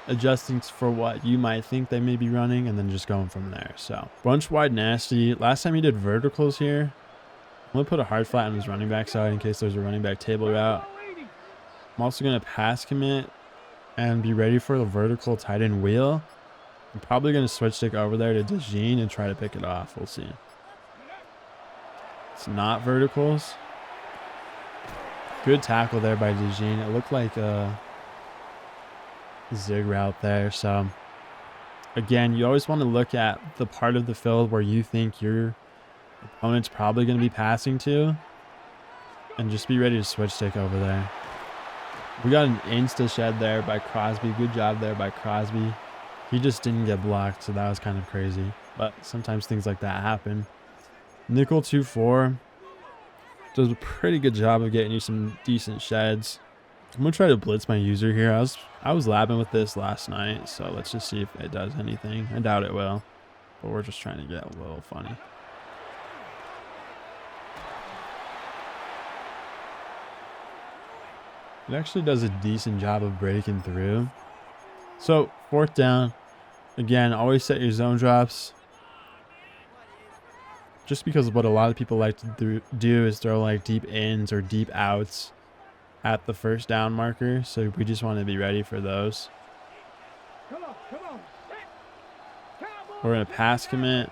adjusting for what you might think they may be running, and then just going from there. So bunch wide nasty. Last time he did verticals here. I'm going to put a hard flat on his running back side in case there's a running back table route. I'm also going to pass commit and be ready for the vertical tight end wheel. I'm probably going to switch stick over there to DeJean and try to pick it off. We'll see. It's not verticals. Good tackle there by DeJean. It looked like zig route there. So again, you always want to look at the part of the field where you think your opponent's probably going to be passing to, and just be ready to switch stick over there. We got an insta shed there by Crosby. Good job there by Crosby. He just didn't get blocked, so that was kind of crazy. But sometimes things like that happen. Nickel 2-4 does a pretty good job of getting you some decent sheds. I'm gonna try to blitz my user here. I was labbing with this last night, so let's just see if it does anything. I doubt it will, but we're just trying to get a little funny. It actually does a decent job of breaking through. So 4th down, again, always set your zone drops. Just because what a lot of people like to do is throw like deep ins or deep outs at the 1st down marker. So we just want to be ready for those. We're going to pass commit.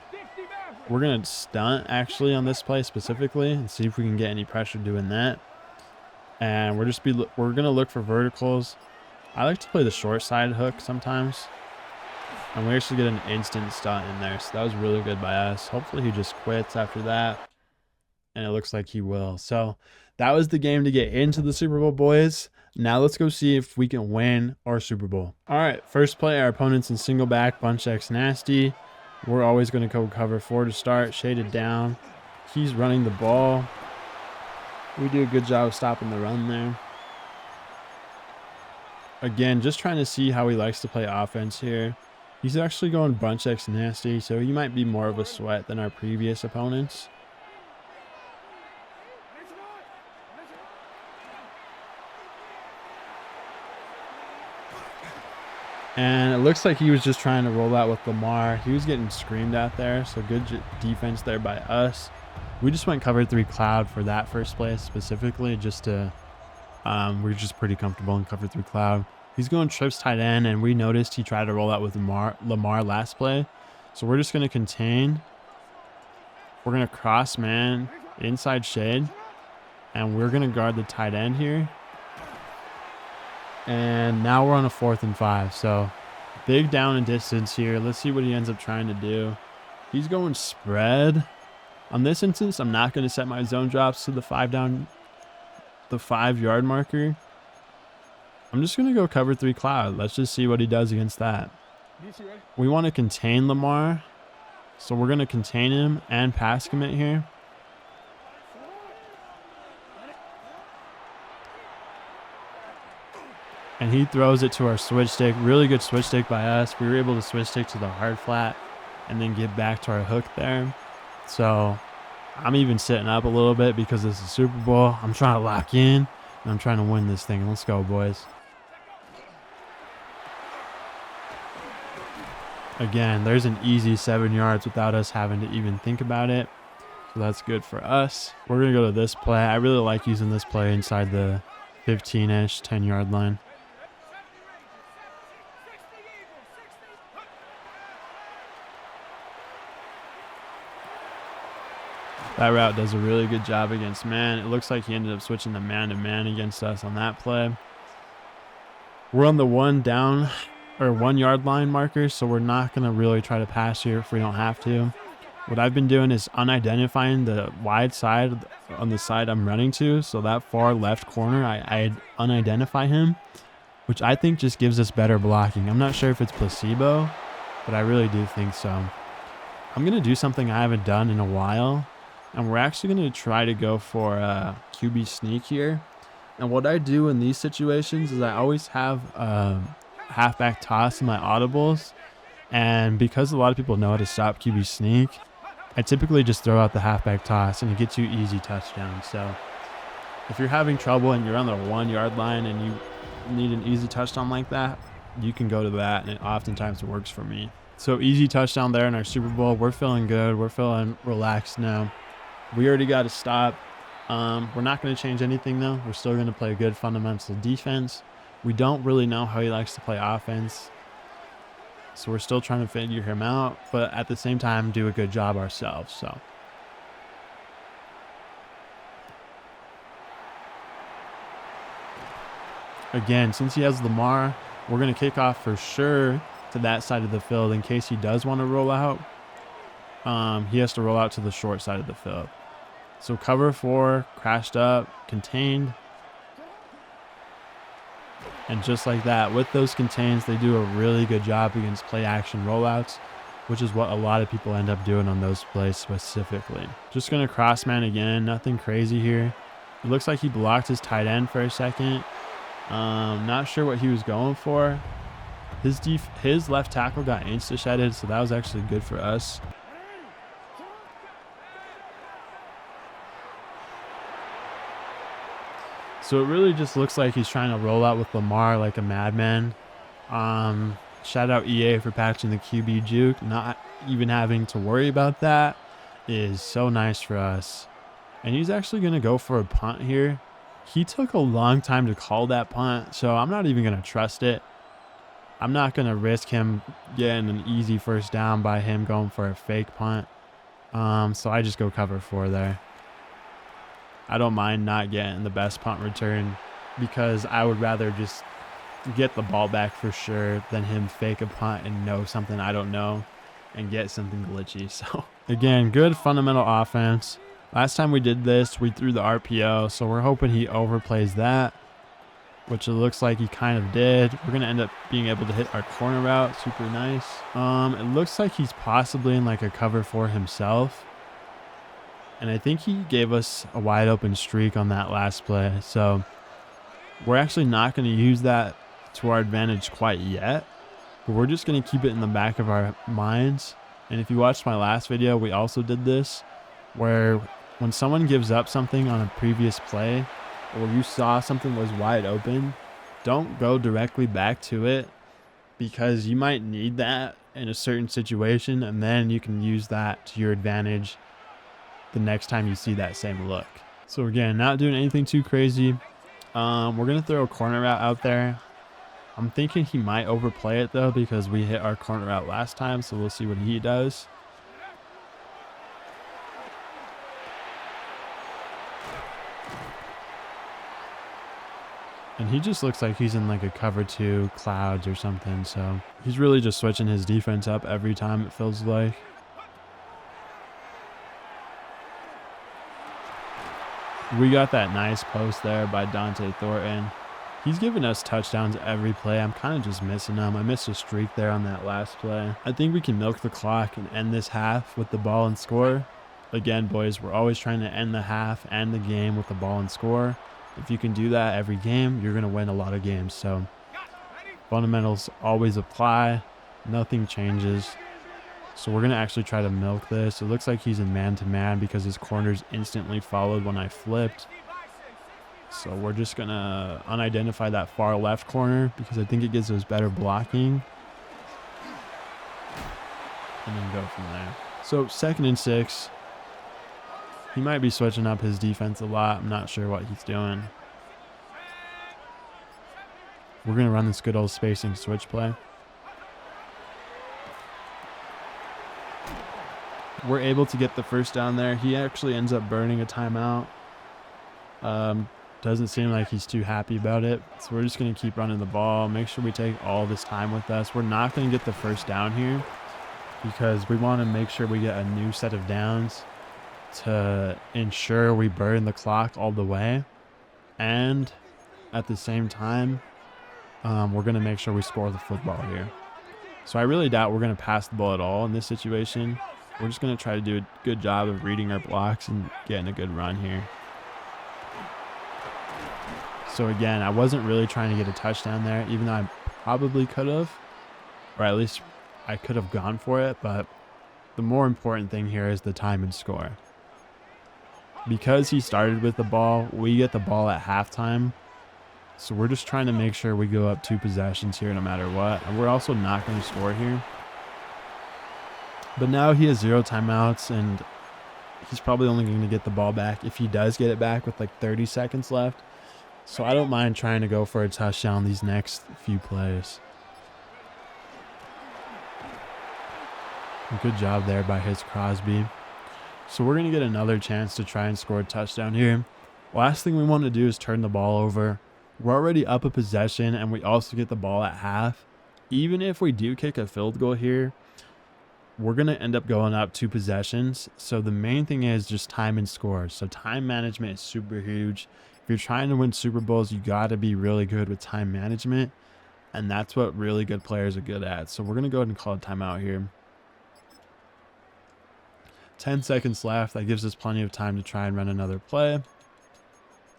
We're going to stunt actually on this play specifically and see if we can get any pressure doing that. And we're going to look for verticals. I like to play the short side hook sometimes. And we actually get an instant stunt in there. So that was really good by us. Hopefully he just quits after that. And it looks like he will. So that was the game to get into the Super Bowl, boys. Now let's go see if we can win our Super Bowl. All right, first play, our opponent's in single back, bunch X nasty. We're always going to go cover 4 to start, shaded down. He's running the ball. We do a good job of stopping the run there. Again, just trying to see how he likes to play offense here. He's actually going bunch X nasty, so he might be more of a sweat than our previous opponents. And it looks like he was just trying to roll out with Lamar. He was getting screamed at there, so good defense there by us. We just went cover 3 cloud for that first play specifically, just to we're just pretty comfortable in cover 3 cloud. He's going trips tight end, and we noticed he tried to roll out with Lamar last play. So we're just going to contain. We're going to cross man inside shade, and we're going to guard the tight end here. And now we're on a 4th and 5. So big down and distance here. Let's see what he ends up trying to do. He's going spread. On this instance, I'm not going to set my zone drops to the 5-yard marker. I'm just going to go cover 3 cloud. Let's just see what he does against that. We want to contain Lamar. So we're going to contain him and pass commit here. And he throws it to our switch stick. Really good switch stick by us. We were able to switch stick to the hard flat and then get back to our hook there. So I'm even sitting up a little bit because this is Super Bowl. I'm trying to lock in and I'm trying to win this thing. Let's go, boys. Again, there's an easy 7 yards without us having to even think about it. So that's good for us. We're going to go to this play. I really like using this play inside the 15-ish, 10-yard line. That route does a really good job against man. It looks like he ended up switching to man against us on that play. We're on the 1 yard line marker, so we're not going to really try to pass here if we don't have to. What I've been doing is unidentifying the wide side on the side I'm running to. So that far left corner, I unidentify him, which I think just gives us better blocking. I'm not sure if it's placebo, but I really do think so. I'm going to do something I haven't done in a while. And we're actually going to try to go for a QB sneak here. And what I do in these situations is I always have a halfback toss in my audibles. And because a lot of people know how to stop QB sneak, I typically just throw out the halfback toss and it gets you easy touchdowns. So if you're having trouble and you're on the 1 yard line and you need an easy touchdown like that, you can go to that, and it oftentimes works for me. So easy touchdown there in our Super Bowl. We're feeling good. We're feeling relaxed now. We already got to stop. We're not going to change anything, though. We're still going to play good fundamental defense. We don't really know how he likes to play offense, so we're still trying to figure him out, but at the same time, do a good job ourselves. So again, since he has Lamar, We're going to kick off for sure to that side of the field in case he does want to roll out. He has to roll out to the short side of the field. So cover 4, crashed up, contained. And just like that, with those contains, they do a really good job against play action rollouts, which is what a lot of people end up doing on those plays specifically. Just going to cross man again, nothing crazy here. It looks like he blocked his tight end for a second. Not sure what he was going for. His left tackle got insta-shedded, so that was actually good for us. So it really just looks like he's trying to roll out with Lamar like a madman. Shout out EA for patching the QB juke. Not even having to worry about that is so nice for us. And he's actually going to go for a punt here. He took a long time to call that punt, so I'm not even going to trust it. I'm not going to risk him getting an easy first down by him going for a fake punt. So I just go cover 4 there. I don't mind not getting the best punt return because I would rather just get the ball back for sure than him fake a punt and know something I don't know and get something glitchy. So again, good fundamental offense. Last time we did this, we threw the RPO, so we're hoping he overplays that, which it looks like he kind of did. We're going to end up being able to hit our corner route. Super nice. It looks like he's possibly in like a cover 4 himself. And I think he gave us a wide open streak on that last play. So we're actually not going to use that to our advantage quite yet. But we're just going to keep it in the back of our minds. And if you watched my last video, we also did this. Where when someone gives up something on a previous play, or you saw something was wide open, don't go directly back to it. Because you might need that in a certain situation. And then you can use that to your advantage the next time you see that same look. So again, not doing anything too crazy. We're going to throw a corner route out there. I'm thinking he might overplay it though because we hit our corner route last time, so we'll see what he does. And he just looks like he's in like a cover 2 clouds or something, so he's really just switching his defense up every time, it feels like. We got that nice post there by Dante Thornton. He's giving us touchdowns every play. I'm kind of just missing them. I missed a streak there on that last play. I think we can milk the clock and end this half with the ball and score. Again, boys, we're always trying to end the half and the game with the ball and score. If you can do that every game, you're going to win a lot of games. So fundamentals always apply. Nothing changes. So we're going to actually try to milk this. It looks like he's in man-to-man because his corners instantly followed when I flipped. So we're just going to unidentify that far left corner because I think it gives us better blocking. And then go from there. So 2nd and 6. He might be switching up his defense a lot. I'm not sure what he's doing. We're going to run this good old spacing switch play. We're able to get the first down there. He actually ends up burning a timeout. Doesn't seem like he's too happy about it. So we're just going to keep running the ball. Make sure we take all this time with us. We're not going to get the first down here because we want to make sure we get a new set of downs to ensure we burn the clock all the way. And at the same time, we're going to make sure we score the football here. So I really doubt we're going to pass the ball at all in this situation. We're just going to try to do a good job of reading our blocks and getting a good run here. So again, I wasn't really trying to get a touchdown there, even though I probably could have, or at least I could have gone for it. But the more important thing here is the time and score. Because he started with the ball, we get the ball at halftime. So we're just trying to make sure we go up 2 possessions here no matter what. And we're also not going to score here. But now he has 0 timeouts, and he's probably only going to get the ball back if he does get it back with like 30 seconds left. So I don't mind trying to go for a touchdown these next few plays. Good job there by his Crosby. So we're going to get another chance to try and score a touchdown here. Last thing we want to do is turn the ball over. We're already up a possession, and we also get the ball at half. Even if we do kick a field goal here, we're going to end up going up 2 possessions. So the main thing is just time and scores. So time management is super huge. If you're trying to win Super Bowls, you got to be really good with time management. And that's what really good players are good at. So we're going to go ahead and call a timeout here. 10 seconds left. That gives us plenty of time to try and run another play.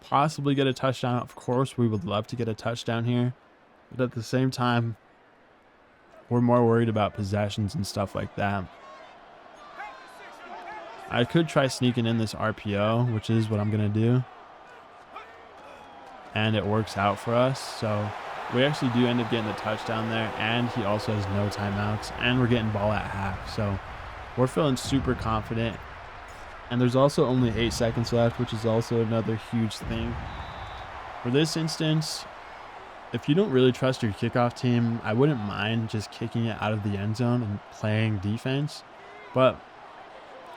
Possibly get a touchdown. Of course, we would love to get a touchdown here. But at the same time, we're more worried about possessions and stuff like that. I could try sneaking in this RPO, which is what I'm going to do. And it works out for us. So we actually do end up getting the touchdown there. And he also has no timeouts. And we're getting ball at half. So we're feeling super confident. And there's also only 8 seconds left, which is also another huge thing. For this instance, if you don't really trust your kickoff team, I wouldn't mind just kicking it out of the end zone and playing defense. But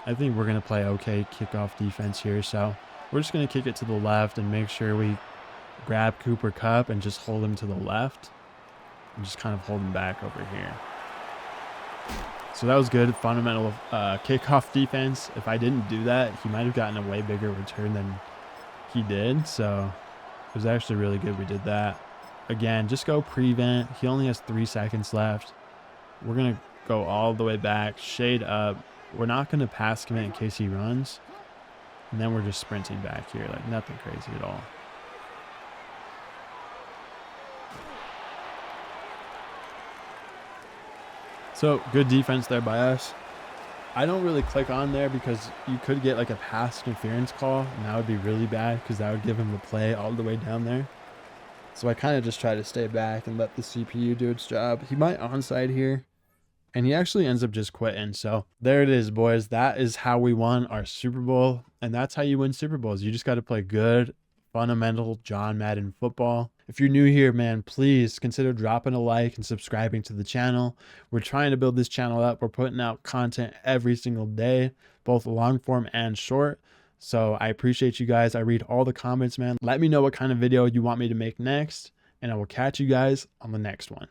I think we're going to play okay kickoff defense here. So we're just going to kick it to the left and make sure we grab Cooper Kupp and just hold him to the left. And just kind of hold him back over here. So that was good. Fundamental kickoff defense. If I didn't do that, he might have gotten a way bigger return than he did. So it was actually really good we did that. Again, just go prevent. He only has 3 seconds left. We're going to go all the way back, shade up. We're not going to pass commit in case he runs. And then we're just sprinting back here. Like nothing crazy at all. So good defense there by us. I don't really click on there because you could get like a pass interference call. And that would be really bad because that would give him the play all the way down there. So I kind of just try to stay back and let the CPU do its job. He might onside here. And he actually ends up just quitting. So there it is, boys. That is how we won our Super Bowl. And that's how you win Super Bowls. You just got to play good, fundamental John Madden football. If you're new here, man, please consider dropping a like and subscribing to the channel. We're trying to build this channel up. We're putting out content every single day, both long form and short. So I appreciate you guys. I read all the comments, man. Let me know what kind of video you want me to make next, and I will catch you guys on the next one.